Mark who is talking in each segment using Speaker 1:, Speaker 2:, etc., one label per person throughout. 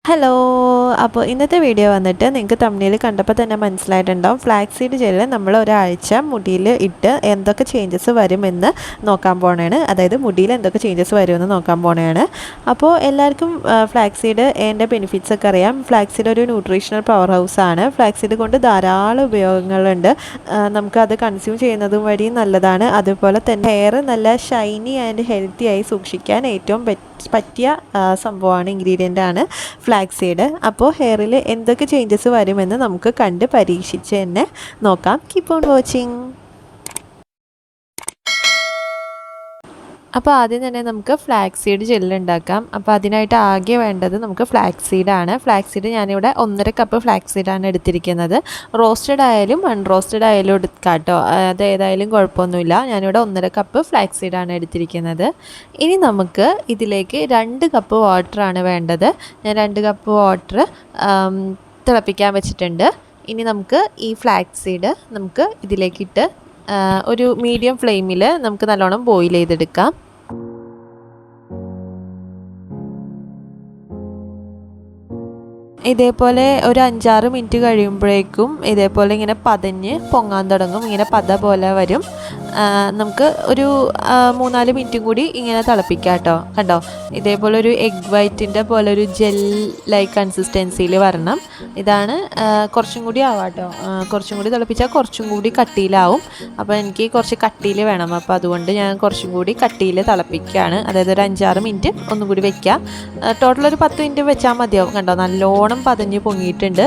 Speaker 1: Hello. അപ്പോൾ ഇന്നത്തെ video വന്നിട്ട് നിങ്ങൾക്ക് തമ്മിൽ കണ്ടപ്പോൾ തന്നെ മനസ്സിലായിട്ടുണ്ടാവും. ഫ്ലാക്സ് സീഡ് ജെല്ല് നമ്മൾ ഒരാഴ്ച മുടിയിൽ ഇട്ട് എന്തൊക്കെ ചേഞ്ചസ് വരുമെന്ന് നോക്കാൻ പോണേണ്. അതായത് മുടിയിൽ എന്തൊക്കെ ചേഞ്ചസ് വരുമെന്ന് നോക്കാൻ പോണേണ്. അപ്പോൾ എല്ലാവർക്കും ഫ്ലാക്സ് സീഡ് എൻ്റെ ബെനിഫിറ്റ്സ് ഒക്കെ അറിയാം. ഫ്ലാക്സ് സീഡ് ഒരു ന്യൂട്രീഷണൽ പവർ ഹൗസാണ്. ഫ്ലാക്സ് സീഡ് കൊണ്ട് ധാരാളം ഉപയോഗങ്ങളുണ്ട്. നമുക്കത് കൺസ്യൂം ചെയ്യുന്നതും വഴി നല്ലതാണ്. അതുപോലെ തന്നെ ഹെയർ നല്ല ഷൈനി ആൻഡ് ഹെൽത്തി ആയി സൂക്ഷിക്കാൻ ഏറ്റവും പറ്റിയ സംഭവമാണ്, ഇൻഗ്രീഡിയൻ്റ് ആണ് ഫ്ലാക്സ് സീഡ്. അപ്പോൾ ഹെയറിൽ എന്തൊക്കെ ചേഞ്ചസ് വരുമെന്ന് നമുക്ക് കണ്ട് പരീക്ഷിച്ച് തന്നെ നോക്കാം. Keep on watching. അപ്പോൾ ആദ്യം തന്നെ നമുക്ക് ഫ്ലാക്സ് സീഡ് ജെല്ല് ഉണ്ടാക്കാം. അപ്പോൾ അതിനായിട്ട് ആകെ വേണ്ടത് നമുക്ക് ഫ്ലാക്സ് സീഡാണ്. ഫ്ലാക്സ് സീഡ് ഞാനിവിടെ 1.5 കപ്പ് ഫ്ലാക്സ് സീഡാണ് എടുത്തിരിക്കുന്നത്. റോസ്റ്റഡ് ആയാലും അൺറോസ്റ്റഡ് ആയാലും എടുക്കാം കേട്ടോ, അത് ഏതായാലും കുഴപ്പമൊന്നുമില്ല. ഞാനിവിടെ 1.5 കപ്പ് ഫ്ലാക്സ് സീഡാണ് എടുത്തിരിക്കുന്നത്. ഇനി നമുക്ക് ഇതിലേക്ക് 2 കപ്പ് വാട്ടറാണ് വേണ്ടത്. ഞാൻ 2 കപ്പ് വാട്ടർ തിളപ്പിക്കാൻ വെച്ചിട്ടുണ്ട്. ഇനി നമുക്ക് ഈ ഫ്ലാക്സ് സീഡ് നമുക്ക് ഇതിലേക്കിട്ട് ഒരു മീഡിയം ഫ്ലെയിമിൽ നമുക്ക് നല്ലോണം ബോയിൽ ചെയ്തെടുക്കാം. ഇതേപോലെ ഒരു 5-6 മിനിറ്റ് കഴിയുമ്പോഴേക്കും ഇതേപോലെ ഇങ്ങനെ പതഞ്ഞ് പൊങ്ങാൻ തുടങ്ങും. ഇങ്ങനെ പത പോലെ വരും. നമുക്ക് ഒരു 3-4 മിനിറ്റും കൂടി ഇങ്ങനെ തിളപ്പിക്കാം കേട്ടോ. കണ്ടോ, ഇതേപോലെ ഒരു എഗ് വൈറ്റിൻ്റെ പോലെ ഒരു ജെൽ ലൈക്ക് കൺസിസ്റ്റൻസിയിൽ വരണം. ഇതാണ്. കുറച്ചും കൂടി ആവാം കേട്ടോ. കുറച്ചും കൂടി തിളപ്പിച്ചാൽ കുറച്ചും കൂടി കട്ടിയിലാവും. അപ്പോൾ എനിക്ക് കുറച്ച് കട്ടിയിൽ വേണം. അപ്പോൾ അതുകൊണ്ട് ഞാൻ കുറച്ചും കൂടി കട്ടിയിൽ തിളപ്പിക്കുകയാണ്. അതായത് ഒരു 5-6 മിനിറ്റ് ഒന്നും കൂടി വെക്കാം. ടോട്ടൽ ഒരു 10 മിനിറ്റ് വെച്ചാൽ മതിയാവും. കണ്ടോ, നല്ലോണം പതഞ്ഞ് പൊങ്ങിയിട്ടുണ്ട്.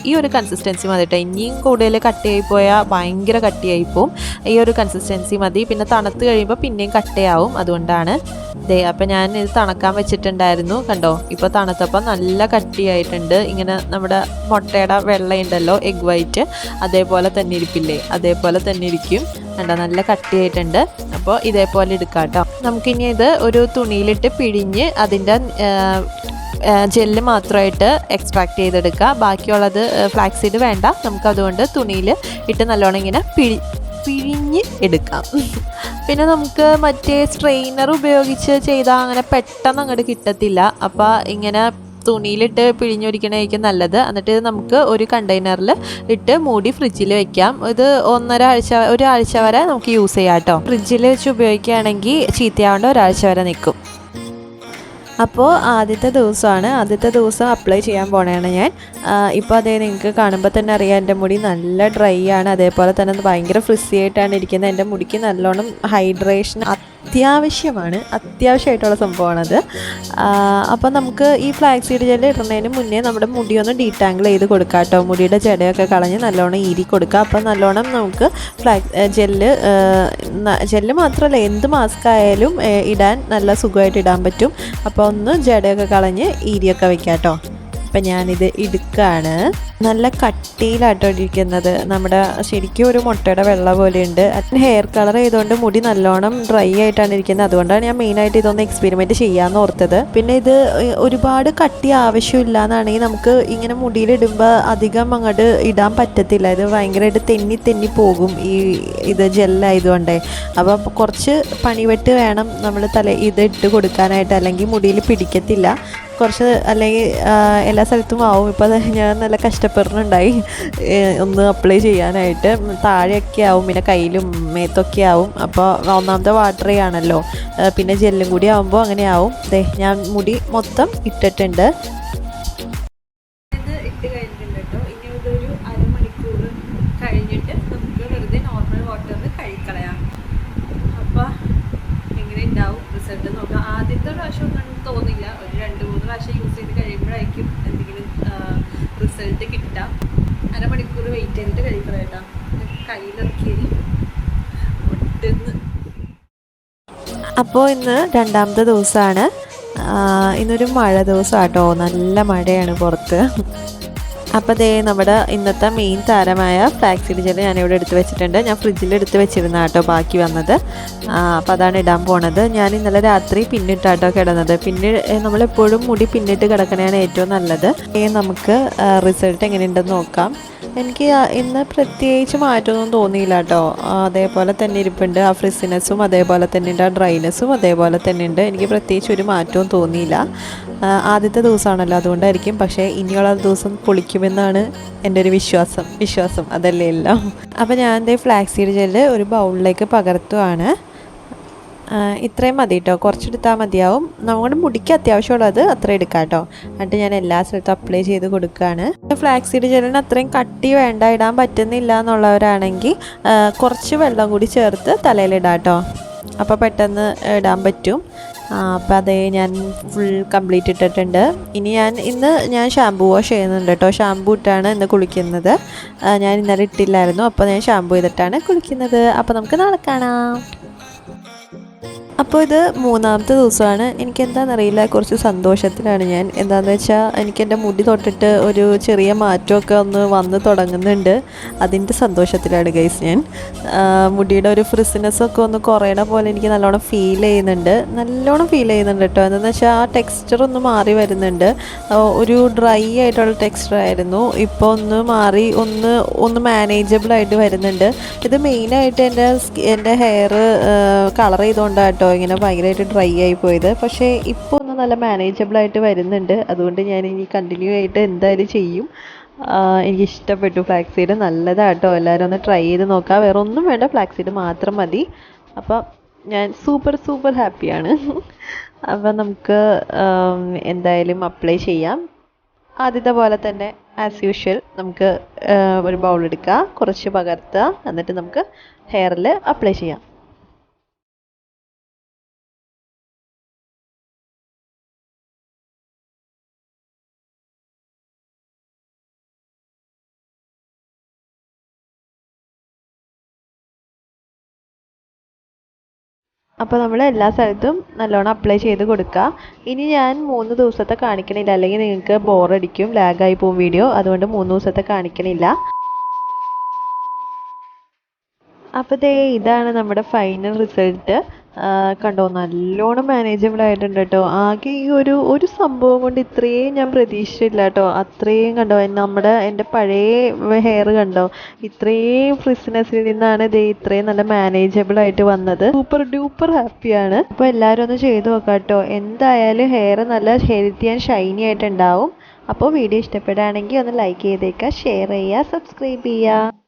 Speaker 1: ഈ ഒരു കൺസിസ്റ്റൻസി മതി കേട്ടോ. ഇനിയും കൂടുതൽ കട്ടിയായി പോയാൽ ഭയങ്കര കട്ടിയായി പോവും. ഈ ഒരു കൺസിസ്റ്റൻസി മതി. പിന്നെ തണുത്ത് കഴിയുമ്പോൾ പിന്നെയും കട്ടയാവും. അതുകൊണ്ടാണ് അപ്പം ഞാൻ ഇത് തണുക്കാൻ വെച്ചിട്ടുണ്ടായിരുന്നു. കണ്ടോ, ഇപ്പോൾ തണുത്തപ്പോൾ നല്ല കട്ടിയായിട്ടുണ്ട്. ഇങ്ങനെ നമ്മുടെ മുട്ടയുടെ വെള്ളയുണ്ടല്ലോ, എഗ് വൈറ്റ്, അതേപോലെ തന്നെ ഇരിപ്പില്ലേ, അതേപോലെ തന്നെ ഇരിക്കും. കണ്ടോ, നല്ല കട്ടിയായിട്ടുണ്ട്. അപ്പോൾ ഇതേപോലെ എടുക്കാം കേട്ടോ. നമുക്കിനി ഇത് ഒരു തുണിയിലിട്ട് പിഴിഞ്ഞ് അതിൻ്റെ ജെല്ല് മാത്രമായിട്ട് എക്സ്ട്രാക്ട് ചെയ്തെടുക്കുക. ബാക്കിയുള്ളത് ഫ്ലാക്സ് സീഡ് വേണ്ട. നമുക്കതുകൊണ്ട് തുണിയിൽ ഇട്ട് നല്ലോണം ഇങ്ങനെ പിഴിഞ്ഞ് എടുക്കാം. പിന്നെ നമുക്ക് മറ്റേ സ്ട്രെയിനർ ഉപയോഗിച്ച് ചെയ്താൽ അങ്ങനെ പെട്ടെന്ന് അങ്ങോട്ട് കിട്ടത്തില്ല. അപ്പോൾ ഇങ്ങനെ തുണിയിലിട്ട് പിഴിഞ്ഞൊരിക്കണമായിരിക്കും നല്ലത്. എന്നിട്ട് നമുക്ക് ഒരു കണ്ടെയ്നറിൽ ഇട്ട് മൂടി ഫ്രിഡ്ജിൽ വെക്കാം. ഇത് ഒരാഴ്ച വരെ നമുക്ക് യൂസ് ചെയ്യാം കേട്ടോ. ഫ്രിഡ്ജിൽ വെച്ച് ഉപയോഗിക്കുകയാണെങ്കിൽ ചീത്തയാവേണ്ട ഒരാഴ്ച വരെ നിൽക്കും. അപ്പോൾ ആദ്യത്തെ ദിവസം അപ്ലൈ ചെയ്യാൻ പോണതാണ് ഞാൻ. ഇപ്പോൾ അതേ നിങ്ങൾക്ക് കാണുമ്പോൾ തന്നെ അറിയാം, എൻ്റെ മുടി നല്ല ഡ്രൈ ആണ്. അതേപോലെ തന്നെ ഭയങ്കര ഫ്രിസി ആയിട്ടാണ് ഇരിക്കുന്നത്. എൻ്റെ മുടിക്ക് നല്ലോണം ഹൈഡ്രേഷൻ അത്യാവശ്യമായിട്ടുള്ള സംഭവമാണത്. അപ്പോൾ നമുക്ക് ഈ ഫ്ലാക്സ് സീഡ് ജെല്ല് ഇടുന്നതിന് മുന്നേ നമ്മുടെ മുടിയൊന്ന് ഡീടാങ്കിൾ ചെയ്ത് കൊടുക്കാം കേട്ടോ. മുടിയുടെ ജടയൊക്കെ കളഞ്ഞ് നല്ലോണം ഈരി കൊടുക്കുക. അപ്പോൾ നല്ലോണം നമുക്ക് ജെല്ല് മാത്രമല്ല എന്ത് മാസ്ക് ആയാലും ഇടാൻ നല്ല സുഖമായിട്ട് ഇടാൻ പറ്റും. അപ്പോൾ ഒന്ന് ജടയൊക്കെ കളഞ്ഞ് ഈരിയൊക്കെ വെക്കാം കേട്ടോ. അപ്പം ഞാനിത് എടുക്കുകയാണ്. നല്ല കട്ടിയിലാട്ടോ ഇരിക്കുന്നത്. നമ്മുടെ ശരിക്കും ഒരു മുട്ടയുടെ വെള്ള പോലെയുണ്ട്. ഹെയർ കളർ ചെയ്തുകൊണ്ട് മുടി നല്ലോണം ഡ്രൈ ആയിട്ടാണ് ഇരിക്കുന്നത്. അതുകൊണ്ടാണ് ഞാൻ മെയിനായിട്ട് ഇതൊന്ന് എക്സ്പെരിമെൻറ്റ് ചെയ്യാമെന്ന് ഓർത്തത്. പിന്നെ ഇത് ഒരുപാട് കട്ടി ആവശ്യമില്ല എന്നാണെങ്കിൽ നമുക്ക് ഇങ്ങനെ മുടിയിലിടുമ്പോൾ അധികം അങ്ങോട്ട് ഇടാൻ പറ്റത്തില്ല. ഇത് ഭയങ്കരമായിട്ട് തെന്നി പോകും ഇത് ജെല്ലായതുകൊണ്ടേ. അപ്പോൾ കുറച്ച് പണിവെട്ട് വേണം നമ്മൾ ഇത് ഇട്ട് കൊടുക്കാനായിട്ട്, അല്ലെങ്കിൽ മുടിയിൽ പിടിക്കത്തില്ല. കുറച്ച് അല്ലെങ്കിൽ എല്ലാ സ്ഥലത്തും ആവും. ഇപ്പോൾ ഞാൻ നല്ല കഷ്ടപ്പെടുന്നുണ്ടായി ഒന്ന് അപ്ലൈ ചെയ്യാനായിട്ട്. താഴെയൊക്കെ ആവും, പിന്നെ കയ്യിലും മേത്തൊക്കെ ആവും. അപ്പോൾ ഒന്നാമത്തെ വാട്ടർ ആണല്ലോ, പിന്നെ ജെല്ലും കൂടി ആവുമ്പോൾ അങ്ങനെ ആവും. ഞാൻ മുടി മൊത്തം ഇട്ടിട്ടുണ്ട്. ഇത് ഇട്ട് കഴിഞ്ഞിട്ടുണ്ട് കേട്ടോ. ഇനി ഇതൊരു അരമണിക്കൂർ കഴിഞ്ഞിട്ട് നമുക്ക് വെറുതെ നോർമൽ വാട്ടറിൽ കഴുകിക്കളയാം. അപ്പോൾ എങ്ങനെ ഉണ്ടാവും റിസൾട്ട് നോക്കാം. ആദ്യത്തെ പ്രാവശ്യം ഒന്നും തോന്നില്ല. ഒരു 2-3 പ്രാവശ്യം യൂസ് ചെയ്ത് കഴിയുമ്പോഴായിരിക്കും എന്തെങ്കിലും റിസൾട്ട് കിട്ടാം. അരമണിക്കൂർ വെയിറ്റ് ചെയ്തിട്ട് കഴിക്കണം കേട്ടോ. കയ്യിലിറക്കി ഒട്ടുന്ന്. അപ്പോൾ ഇന്ന് 2ാമത്തെ ദിവസമാണ്. ഇന്നൊരു മഴ ദിവസം കേട്ടോ. നല്ല മഴയാണ് പുറത്ത്. അപ്പോൾ ദേ നമ്മുടെ ഇന്നത്തെ മെയിൻ താരമായ ഫ്ലാക്സീഡ് ജെൽ ഞാനിവിടെ എടുത്ത് വെച്ചിട്ടുണ്ട്. ഞാൻ ഫ്രിഡ്ജിൽ എടുത്ത് വെച്ചിരുന്ന കേട്ടോ ബാക്കി വന്നത്. അപ്പോൾ അതാണ് ഇടാൻ പോണത്. ഞാൻ ഇന്നലെ രാത്രി പിന്നിട്ടാട്ടോ കിടന്നത്. പിന്നെ നമ്മളെപ്പോഴും മുടി പിന്നിട്ട് കിടക്കണതാണ് ഏറ്റവും നല്ലത്. നമുക്ക് റിസൾട്ട് എങ്ങനെയുണ്ടെന്ന് നോക്കാം. എനിക്ക് ഇന്ന് പ്രത്യേകിച്ച് മാറ്റമൊന്നും തോന്നിയില്ല കേട്ടോ. അതേപോലെ തന്നെ ഇരിപ്പുണ്ട്. ആ ഫ്രിസിനെസ്സും അതേപോലെ തന്നെ ഉണ്ട്, ആ ഡ്രൈനെസ്സും അതേപോലെ തന്നെ ഉണ്ട്. എനിക്ക് പ്രത്യേകിച്ച് ഒരു മാറ്റവും തോന്നിയില്ല. ആദ്യത്തെ ദിവസമാണല്ലോ, അതുകൊണ്ടായിരിക്കും. പക്ഷേ ഇനിയുള്ള ദിവസം പൊളിക്കുമെന്നാണ് എൻ്റെ ഒരു വിശ്വാസം അതല്ലേ എല്ലാം. അപ്പോൾ ഞാൻ എൻ്റെ ഫ്ലാക്സീഡ് ജെല്ല് ഒരു ബൗളിലേക്ക് പകർത്തുവാണ്. ഇത്രയും മതി കേട്ടോ, കുറച്ചെടുത്താൽ മതിയാവും. നമ്മുടെ മുടിക്ക് അത്യാവശ്യമുള്ളത് അത്ര എടുക്കാം കേട്ടോ. എന്നിട്ട് ഞാൻ എല്ലാ സ്ഥലത്തും അപ്ലൈ ചെയ്ത് കൊടുക്കുകയാണ്. ഫ്ലാക്സീഡ് ജെല്ലിന് അത്രയും കട്ടി വേണ്ട, ഇടാൻ പറ്റുന്നില്ല എന്നുള്ളവരാണെങ്കിൽ കുറച്ച് വെള്ളം കൂടി ചേർത്ത് തലയിലിടാം കേട്ടോ. അപ്പോൾ പെട്ടെന്ന് ഇടാൻ പറ്റും. അപ്പോൾ അതേ ഞാൻ ഫുൾ കംപ്ലീറ്റ് ഇട്ടിട്ടുണ്ട്. ഇനി ഇന്ന് ഞാൻ ഷാമ്പൂ വാഷ് ചെയ്യുന്നുണ്ട് കേട്ടോ. ഷാമ്പൂ ഇട്ടാണ് ഇന്ന് കുളിക്കുന്നത്. ഞാൻ ഇന്നലെ ഇട്ടില്ലായിരുന്നു, അപ്പോൾ ഞാൻ ഷാമ്പൂ ചെയ്തിട്ടാണ് കുളിക്കുന്നത്. അപ്പോൾ നമുക്ക് നാളെ കാണാം. അപ്പോൾ ഇത് മൂന്നാമത്തെ ദിവസമാണ്. എനിക്കെന്താണെന്നറിയില്ല, കുറച്ച് സന്തോഷത്തിലാണ് ഞാൻ. എന്താണെന്ന് വെച്ചാൽ എനിക്കെൻ്റെ മുടി തൊട്ടിട്ട് ഒരു ചെറിയ മാറ്റമൊക്കെ ഒന്ന് വന്ന് തുടങ്ങുന്നുണ്ട്. അതിൻ്റെ സന്തോഷത്തിലാണ് ഗൈസ് ഞാൻ. മുടിയുടെ ഒരു ഫ്രിസിനെസ്സൊക്കെ ഒന്ന് കുറയണ പോലെ എനിക്ക് നല്ലോണം ഫീൽ ചെയ്യുന്നുണ്ട് കേട്ടോ. എന്താണെന്ന് വെച്ചാൽ ആ ടെക്സ്ചർ ഒന്ന് മാറി വരുന്നുണ്ട്. ഒരു ഡ്രൈ ആയിട്ടുള്ള ടെക്സ്ചർ ആയിരുന്നു, ഇപ്പോൾ ഒന്ന് മാറി ഒന്ന് മാനേജബിളായിട്ട് വരുന്നുണ്ട്. ഇത് മെയിനായിട്ട് എൻ്റെ ഹെയർ കളർ ചെയ്തുകൊണ്ടാണ് കേട്ടോ ഇങ്ങനെ ഭയങ്കരമായിട്ട് ഡ്രൈ ആയി പോയത്. പക്ഷേ ഇപ്പോൾ ഒന്ന് നല്ല മാനേജബിളായിട്ട് വരുന്നുണ്ട്. അതുകൊണ്ട് ഞാൻ ഇനി കണ്ടിന്യൂ ആയിട്ട് എന്തായാലും ചെയ്യും. എനിക്കിഷ്ടപ്പെട്ടു ഫ്ലാക്സീഡ്, നല്ലതാണ് കേട്ടോ. എല്ലാവരും ഒന്ന് ട്രൈ ചെയ്ത് നോക്കാം. വേറെ ഒന്നും വേണ്ട, ഫ്ലാക്സീഡ് മാത്രം മതി. അപ്പം ഞാൻ സൂപ്പർ ഹാപ്പിയാണ്. അപ്പം നമുക്ക് എന്തായാലും അപ്ലൈ ചെയ്യാം. ആദ്യത്തെ പോലെ തന്നെ ആസ് യൂഷ്വൽ നമുക്ക് ഒരു ബൗൾ എടുക്കുക, കുറച്ച് പകർത്തുക, എന്നിട്ട് നമുക്ക് ഹെയറിൽ അപ്ലൈ ചെയ്യാം. അപ്പോൾ നമ്മൾ എല്ലാ സ്ഥലത്തും നല്ലോണം അപ്ലൈ ചെയ്ത് കൊടുക്കുക. ഇനി ഞാൻ 3 ദിവസത്തെ കാണിക്കണില്ല, അല്ലെങ്കിൽ നിങ്ങൾക്ക് ബോറടിക്കും, ലാഗായി പോകും വീഡിയോ. അതുകൊണ്ട് 3 ദിവസത്തെ കാണിക്കണില്ല. അപ്പോൾ ഇതാണ് നമ്മുടെ ഫൈനൽ റിസൾട്ട്. കണ്ടോ, നല്ലോണം മാനേജബിൾ ആയിട്ടുണ്ട് കേട്ടോ. ആകെ ഈ ഒരു സംഭവം കൊണ്ട് ഇത്രയും ഞാൻ പ്രതീക്ഷിച്ചില്ല കേട്ടോ. അത്രയും കണ്ടോ, എൻ്റെ പഴയ ഹെയർ കണ്ടോ, ഇത്രയും ഫ്രിസിനെസ്സിൽ നിന്നാണ് ഇത്രയും നല്ല മാനേജബിൾ ആയിട്ട് വന്നത്. സൂപ്പർ ഡ്യൂപ്പർ ഹാപ്പിയാണ്. അപ്പോൾ എല്ലാവരും ഒന്ന് ചെയ്ത് നോക്കാം കേട്ടോ. എന്തായാലും ഹെയർ നല്ല ഹെൽത്തി ആൻഡ് ഷൈനി ആയിട്ടുണ്ടാവും. അപ്പോൾ വീഡിയോ ഇഷ്ടപ്പെടുകയാണെങ്കിൽ ഒന്ന് ലൈക്ക് ചെയ്തേക്കുക, ഷെയർ ചെയ്യുക, സബ്സ്ക്രൈബ് ചെയ്യുക.